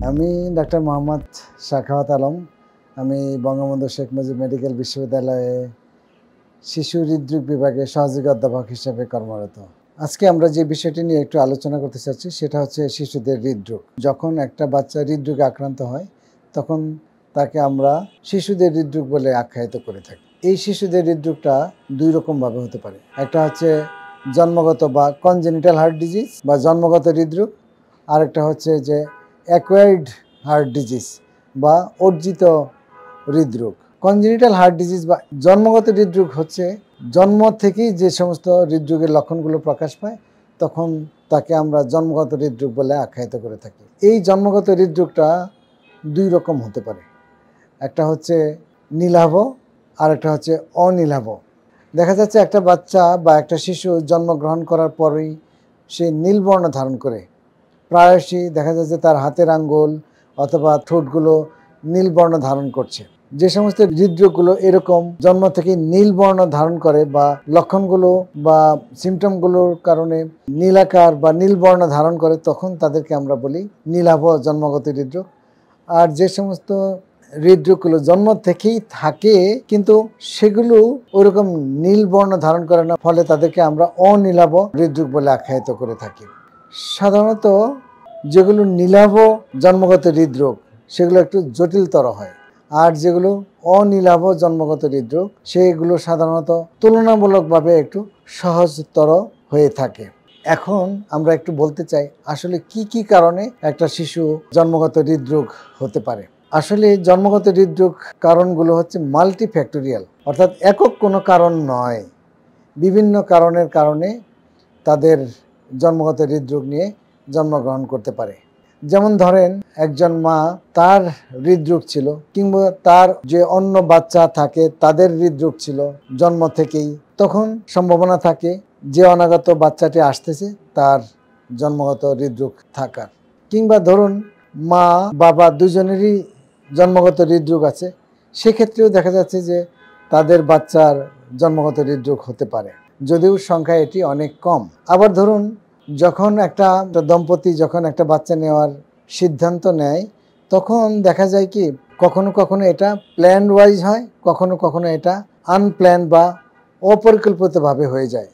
আমি ডাক্তার মোহাম্মদ শাখাওয়াত আলম। আমি বঙ্গবন্ধু শেখ মুজিব মেডিকেল বিশ্ববিদ্যালয়ে শিশু হৃদরোগ বিভাগে সহযোগী অধ্যাপক হিসেবে কর্মরত। আজকে আমরা যে বিষয়টি নিয়ে একটু আলোচনা করতে চাচ্ছি সেটা হচ্ছে শিশুদের হৃদরোগ। যখন একটা বাচ্চা হৃদরোগে আক্রান্ত হয় তখন তাকে আমরা শিশুদের হৃদরোগ বলে আখ্যায়িত করে থাকি। এই শিশুদের হৃদরোগটা দুই রকমভাবে হতে পারে। একটা হচ্ছে জন্মগত বা কনজেনিটাল হার্ট ডিজিজ বা জন্মগত হৃদরোগ, আরেকটা হচ্ছে যে অ্যাকোয়ার্ড হার্ট ডিজিজ বা অর্জিত হৃদরোগ। কনজেনিটাল হার্ট ডিজিজ বা জন্মগত হৃদরোগ হচ্ছে জন্ম থেকেই যে সমস্ত হৃদরোগের লক্ষণগুলো প্রকাশ পায় তখন তাকে আমরা জন্মগত হৃদরোগ বলে আখ্যায়িত করে থাকি। এই জন্মগত হৃদরোগটা দুই রকম হতে পারে। একটা হচ্ছে নীলাভ আর একটা হচ্ছে অনীলাভ। দেখা যাচ্ছে একটা বাচ্চা বা একটা শিশু জন্মগ্রহণ করার পরেই সে নীলবর্ণ ধারণ করে, প্রায়শই দেখা যাচ্ছে তার হাতের আঙ্গুল অথবা ঠোঁটগুলো নীলবর্ণ ধারণ করছে। যে সমস্ত হৃদরোগগুলো এরকম জন্ম থেকে নীলবর্ণ ধারণ করে বা লক্ষণগুলো বা সিমটমগুলোর কারণে নীলাকার বা নীলবর্ণ ধারণ করে তখন তাদেরকে আমরা বলি নীলাভ জন্মগত হৃদরোগ। আর যে সমস্ত হৃদরোগগুলো জন্ম থেকেই থাকে কিন্তু সেগুলো ওরকম নীলবর্ণ ধারণ করে না, ফলে তাদেরকে আমরা অনীলাভ হৃদরোগ বলে আখ্যায়িত করে থাকি। সাধারণত যেগুলো নীলাভ জন্মগত হৃদরোগ সেগুলো একটু জটিলতর হয়, আর যেগুলো অনীলাভ জন্মগত হৃদরোগ সেগুলো সাধারণত তুলনামূলকভাবে একটু সহজতর হয়ে থাকে। এখন আমরা একটু বলতে চাই আসলে কি কি কারণে একটা শিশু জন্মগত হৃদরোগ হতে পারে। আসলে জন্মগত হৃদরোগ কারণগুলো হচ্ছে মাল্টিফ্যাক্টোরিয়াল, অর্থাৎ একক কোনো কারণ নয়। বিভিন্ন কারণের কারণে তাদের জন্মগত হৃদরোগ নিয়ে জন্মগ্রহণ করতে পারে। যেমন ধরেন একজন মা, তার হৃদরোগ ছিল কিংবা তার যে অন্য বাচ্চা থাকে তাদের হৃদরোগ ছিল জন্ম থেকেই, তখন সম্ভাবনা থাকে যে অনাগত বাচ্চাটি আসতেছে তার জন্মগত হৃদরোগ থাকার। কিংবা ধরুন মা বাবা দুজনেরই জন্মগত হৃদরোগ আছে, সেক্ষেত্রেও দেখা যাচ্ছে যে তাদের বাচ্চার জন্মগত হৃদরোগ হতে পারে, যদিও সংখ্যা এটি অনেক কম। আবার ধরুন যখন একটা দম্পতি যখন একটা বাচ্চা নেওয়ার সিদ্ধান্ত নেয় তখন দেখা যায় কি কখনো কখনো এটা প্ল্যান ওয়াইজ হয়, কখনো কখনো এটা আনপ্ল্যান বা অপরিকল্পিতভাবে হয়ে যায়।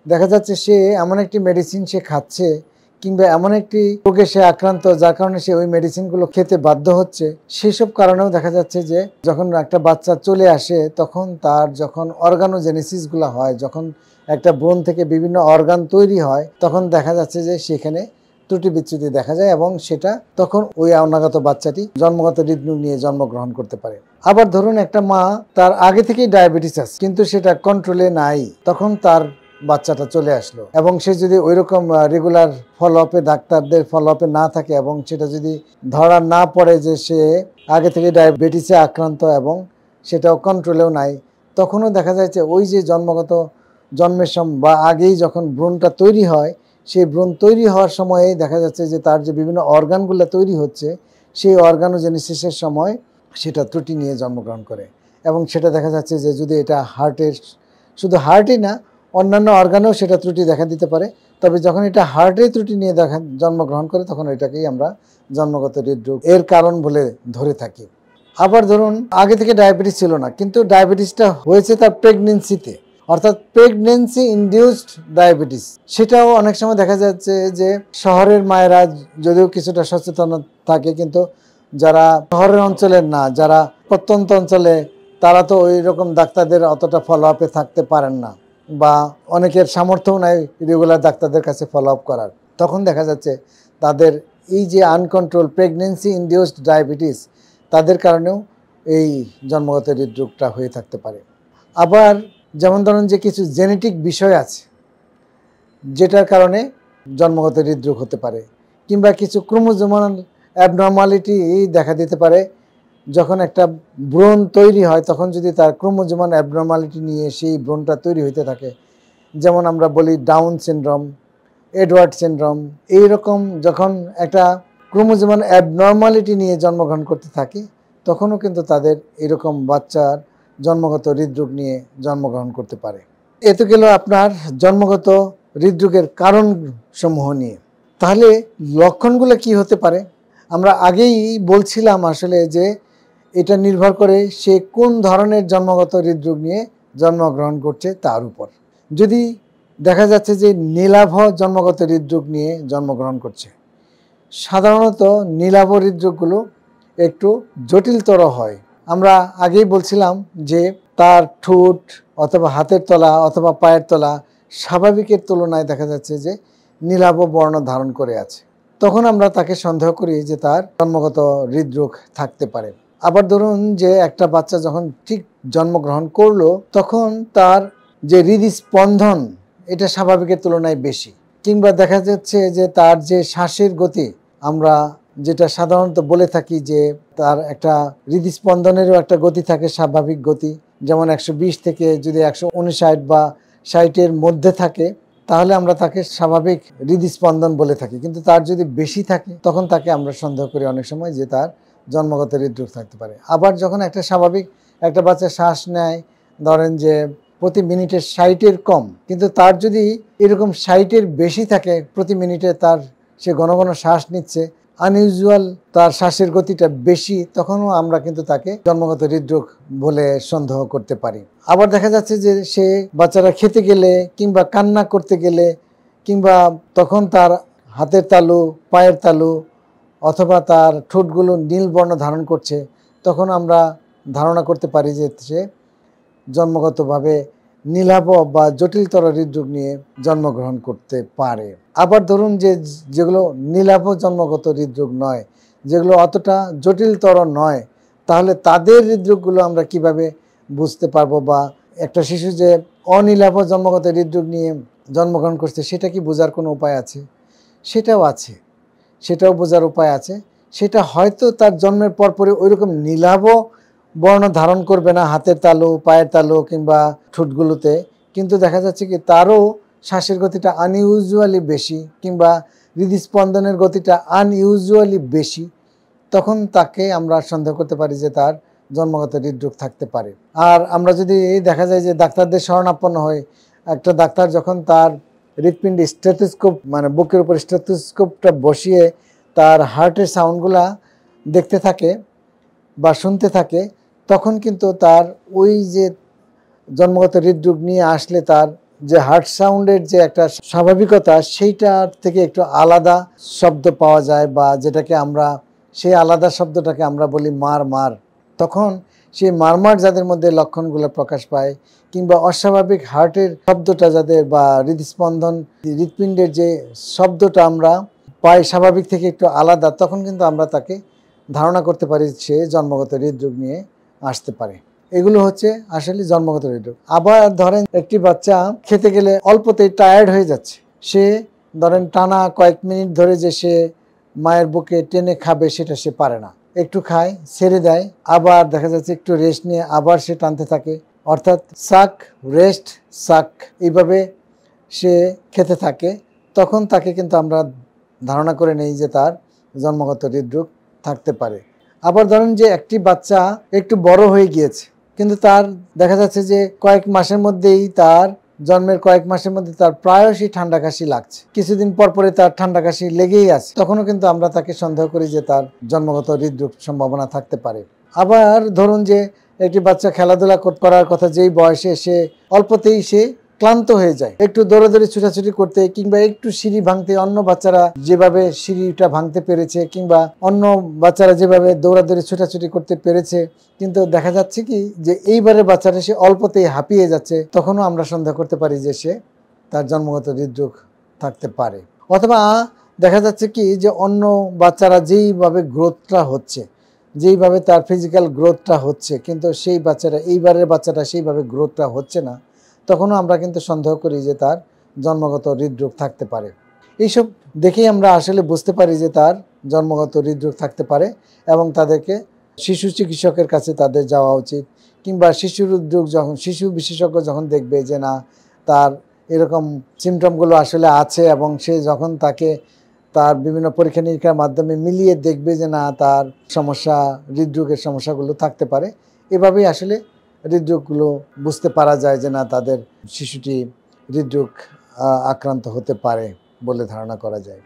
দেখা যাচ্ছে সে এমন একটি মেডিসিন সে খাচ্ছে কিংবা এমন একটি রোগে সে আক্রান্ত যার কারণে সে ওই মেডিসিনগুলো খেতে বাধ্য হচ্ছে। সেসব কারণেও দেখা যাচ্ছে যে যখন একটা বাচ্চা চলে আসে তখন তার যখন অর্গানোজেনেসিসগুলো হয়, যখন একটা ব্রণ থেকে বিভিন্ন অর্গান তৈরি হয় তখন দেখা যাচ্ছে যে সেখানে ত্রুটি বিচ্যুতি দেখা যায় এবং সেটা তখন ওই অনাগত বাচ্চাটি জন্মগত হৃদরোগ নিয়ে জন্মগ্রহণ করতে পারে। আবার ধরুন একটা মা, তার আগে থেকেই ডায়াবেটিস আছে কিন্তু সেটা কন্ট্রোলে নাই, তখন তার বাচ্চাটা চলে আসলো এবং সে যদি ওইরকম রেগুলার ফলো আপে ডাক্তারদের ফলো আপে না থাকে এবং সেটা যদি ধরা না পড়ে যে সে আগে থেকে ডায়াবেটিসে আক্রান্ত এবং সেটাও কন্ট্রোলেও নাই, তখনও দেখা যাচ্ছে ওই যে জন্মের সময় বা আগেই যখন ব্রণটা তৈরি হয় সেই ব্রণ তৈরি হওয়ার সময়ে দেখা যাচ্ছে যে তার যে বিভিন্ন অর্গানগুলো তৈরি হচ্ছে সেই অর্গানোজেনেসিসের সময় সেটা ত্রুটি নিয়ে জন্মগ্রহণ করে। এবং সেটা দেখা যাচ্ছে যে যদি এটা হার্টের, শুধু হার্টই না অন্যান্য অর্গানেও সেটা ত্রুটি দেখা দিতে পারে, তবে যখন এটা হার্টের ত্রুটি নিয়ে জন্মগ্রহণ করে তখন এটাকেই আমরা জন্মগত হৃদরোগ এর কারণ বলে ধরে থাকি। আবার ধরুন আগে থেকে ডায়াবেটিস ছিল না কিন্তু ডায়াবেটিসটা হয়েছে তার প্রেগনেন্সিতে, অর্থাৎ প্রেগনেন্সি ইনডিউসড ডায়াবেটিস। সেটাও অনেক সময় দেখা যাচ্ছে যে শহরের মায়েরা যদিও কিছুটা সচেতন থাকে কিন্তু যারা শহরের অঞ্চলের না, যারা প্রত্যন্ত অঞ্চলে, তারা তো ওই রকম ডাক্তারদের অতটা ফলো আপে থাকতে পারেন না বা অনেকের সামর্থ্যও নাই রেগুলার ডাক্তারদের কাছে ফলো আপ করার। তখন দেখা যাচ্ছে তাদের এই যে আনকন্ট্রোল প্রেগনেন্সি ইনডিউসড ডায়াবেটিস তাদের কারণেও এই জন্মগত হৃদরোগটা হয়ে থাকতে পারে। আবার যেমন ধরুন যে কিছু জেনেটিক বিষয় আছে যেটার কারণে জন্মগত হৃদরোগ হতে পারে, কিংবা কিছু ক্রোমোজোমাল অ্যাবনর্মালিটি দেখা দিতে পারে। যখন একটা ব্রণ তৈরি হয় তখন যদি তার ক্রোমোজোমাল অ্যাবনর্মালিটি নিয়ে সেই ব্রণটা তৈরি হইতে থাকে, যেমন আমরা বলি ডাউন সিনড্রোম, এডওয়ার্ড সিনড্রোম, এইরকম যখন একটা ক্রোমোজোমাল অ্যাবনর্মালিটি নিয়ে জন্মগ্রহণ করতে থাকে তখনও কিন্তু তাদের এরকম বাচ্চার জন্মগত হৃদরোগ নিয়ে জন্মগ্রহণ করতে পারে। এ তো গেল আপনার জন্মগত হৃদরোগের কারণসমূহ নিয়ে। তাহলে লক্ষণগুলো কি হতে পারে? আমরা আগেই বলছিলাম আসলে যে এটা নির্ভর করে সে কোন ধরনের জন্মগত হৃদরোগ নিয়ে জন্মগ্রহণ করছে তার উপর। যদি দেখা যাচ্ছে যে নীলাভ জন্মগত হৃদরোগ নিয়ে জন্মগ্রহণ করছে, সাধারণত নীলাভ হৃদরোগগুলো একটু জটিলতর হয়। আমরা আগেই বলছিলাম যে তার ঠোঁট অথবা হাতের তলা অথবা পায়ের তলা স্বাভাবিকের তুলনায় দেখা যাচ্ছে যে নীলাভ বর্ণ ধারণ করে আছে। তখন আমরা তাকে সন্দেহ করি যে তার জন্মগত হৃদরোগ থাকতে পারে। আবার ধরুন যে একটা বাচ্চা যখন ঠিক জন্মগ্রহণ করলো তখন তার যে হৃদস্পন্দন এটা স্বাভাবিকের তুলনায় বেশি, কিংবা দেখা যাচ্ছে যে তার যে শ্বাসের গতি, আমরা যেটা সাধারণত বলে থাকি যে তার একটা হৃদস্পন্দনেরও একটা গতি থাকে, স্বাভাবিক গতি, যেমন 120 থেকে যদি 159 বা 60-এর মধ্যে থাকে তাহলে আমরা তাকে স্বাভাবিক হৃদস্পন্দন বলে থাকি। কিন্তু তার যদি বেশি থাকে তখন তাকে আমরা সন্দেহ করি অনেক সময় যে তার জন্মগত হৃদরোগ থাকতে পারে। আবার যখন একটা স্বাভাবিক একটা বাচ্চা শ্বাস নেয়, ধরেন যে প্রতি মিনিটে 60-এর কম, কিন্তু তার যদি এরকম 60-এর বেশি থাকে প্রতি মিনিটে, তার সে ঘন ঘন শ্বাস নিচ্ছে, আনইউজুয়াল তার শ্বাসের গতিটা বেশি, তখনও আমরা কিন্তু তাকে জন্মগত হৃদরোগ বলে সন্দেহ করতে পারি। আবার দেখা যাচ্ছে যে সে বাচ্চারা খেতে গেলে কিংবা কান্না করতে গেলে কিংবা তখন তার হাতের তালু পায়ের তালু অথবা তার ঠোঁটগুলো নীল বর্ণ ধারণ করছে, তখন আমরা ধারণা করতে পারি যে সে জন্মগতভাবে নীলাভ বা জটিলতর হৃদরোগ নিয়ে জন্মগ্রহণ করতে পারে। আবার ধরুন যে যেগুলো নীলাভ জন্মগত হৃদরোগ নয়, যেগুলো অতটা জটিলতর নয়, তাহলে তাদের হৃদরোগগুলো আমরা কিভাবে বুঝতে পারবো, বা একটা শিশু যে অনীলাভ জন্মগত হৃদরোগ নিয়ে জন্মগ্রহণ করছে সেটা কি বোঝার কোনো উপায় আছে? সেটাও আছে, সেটাও বোঝার উপায় আছে। সেটা হয়তো তার জন্মের পরপরই ওইরকম নীলাভ বর্ণ ধারণ করবে না হাতের তালু পায়ের তালু কিংবা ঠোঁটগুলোতে, কিন্তু দেখা যাচ্ছে কি তারও শ্বাসের গতিটা আনইউজুয়ালি বেশি কিংবা হৃদস্পন্দনের গতিটা আনইউজুয়ালি বেশি, তখন তাকে আমরা সন্দেহ করতে পারি যে তার জন্মগত হৃদরোগ থাকতে পারে। আর আমরা যদি দেখা যায় যে ডাক্তারদের শরণাপন্ন হই, একটা ডাক্তার যখন তার হৃৎপিণ্ডে স্টেথোস্কোপ মানে বুকের উপর স্টেথোস্কোপটা বসিয়ে তার হার্টের সাউন্ডগুলা দেখতে থাকে বা শুনতে থাকে, তখন কিন্তু তার ওই যে জন্মগত হৃদরোগ নিয়ে আসলে তার যে হার্ট সাউন্ডের যে একটা স্বাভাবিকতা সেইটার থেকে একটু আলাদা শব্দ পাওয়া যায়, বা যেটাকে আমরা সেই আলাদা শব্দটাকে আমরা বলি মার মার। তখন সেই মারমার যাদের মধ্যে লক্ষণগুলো প্রকাশ পায় কিংবা অস্বাভাবিক হার্টের শব্দটা যাদের বা হৃদস্পন্দন হৃৎপিণ্ডের যে শব্দটা আমরা পাই স্বাভাবিক থেকে একটু আলাদা, তখন কিন্তু আমরা তাকে ধারণা করতে পারি সে জন্মগত হৃদরোগ নিয়ে আসতে পারে। এগুলো হচ্ছে আসলে জন্মগত হৃদরোগ। আবার ধরেন একটি বাচ্চা খেতে গেলে অল্পতেই টায়ার্ড হয়ে যাচ্ছে, সে ধরেন টানা কয়েক মিনিট ধরে যে সে মায়ের বুকে টেনে খাবে সেটা সে পারে না, একটু খায় ছেড়ে দেয়, আবার দেখা যাচ্ছে একটু রেস্ট নিয়ে আবার সে টানতে থাকে, অর্থাৎ সাক রেস্ট সাক এইভাবে সে খেতে থাকে। তখন তাকে কিন্তু আমরা ধারণা করে নেই যে তার জন্মগত হৃদরোগ থাকতে পারে। আবার ধরেন যে একটি বাচ্চা একটু বড় হয়ে গিয়েছে, কিন্তু তার দেখা যাচ্ছে যে কয়েক মাসের মধ্যেই তার জন্মের কয়েক মাসের মধ্যে তার প্রায়শই ঠান্ডা কাশি লাগছে, কিছুদিন পর পরে তার ঠান্ডা কাশি লেগেই আছে, তখনও কিন্তু আমরা তাকে সন্দেহ করি যে তার জন্মগত হৃদরোগ সম্ভাবনা থাকতে পারে। আবার ধরুন যে একটি বাচ্চা খেলাধুলা করার কথা যেই বয়সে সে অল্পতেই সে ক্লান্ত হয়ে যায়, একটু দৌড়াদৌড়ি ছুটাছুটি করতে কিংবা একটু সিঁড়ি ভাঙতে, অন্য বাচ্চারা যেভাবে সিঁড়িটা ভাঙতে পেরেছে কিংবা অন্য বাচ্চারা যেভাবে দৌড়াদৌড়ি ছুটাছুটি করতে পেরেছে, কিন্তু দেখা যাচ্ছে কি যে এইবারে বাচ্চাটা সে অল্পতেই হাঁপিয়ে যাচ্ছে, তখনও আমরা সন্দেহ করতে পারি যে সে তার জন্মগত হৃদরোগ থাকতে পারে। অথবা দেখা যাচ্ছে কি যে অন্য বাচ্চারা যেইভাবে গ্রোথটা হচ্ছে, যেইভাবে তার ফিজিক্যাল গ্রোথটা হচ্ছে, কিন্তু সেই বাচ্চারা এইবারের বাচ্চাটা সেইভাবে গ্রোথটা হচ্ছে না, তখনও আমরা কিন্তু সন্দেহ করি যে তার জন্মগত হৃদরোগ থাকতে পারে। এইসব দেখেই আমরা আসলে বুঝতে পারি যে তার জন্মগত হৃদরোগ থাকতে পারে এবং তাদেরকে শিশু চিকিৎসকের কাছে তাদের যাওয়া উচিত, কিংবা শিশুর হৃদরোগ যখন শিশু বিশেষজ্ঞ যখন দেখবে যে না তার এরকম সিমটমগুলো আসলে আছে এবং সে যখন তাকে তার বিভিন্ন পরীক্ষা নিরীক্ষার মাধ্যমে মিলিয়ে দেখবে যে না তার সমস্যা হৃদরোগের সমস্যাগুলো থাকতে পারে, এভাবেই আসলে হৃদরোগগুলো বুঝতে পারা যায় যে না তাদের শিশুটি হৃদরোগ আক্রান্ত হতে পারে বলে ধারণা করা যায়।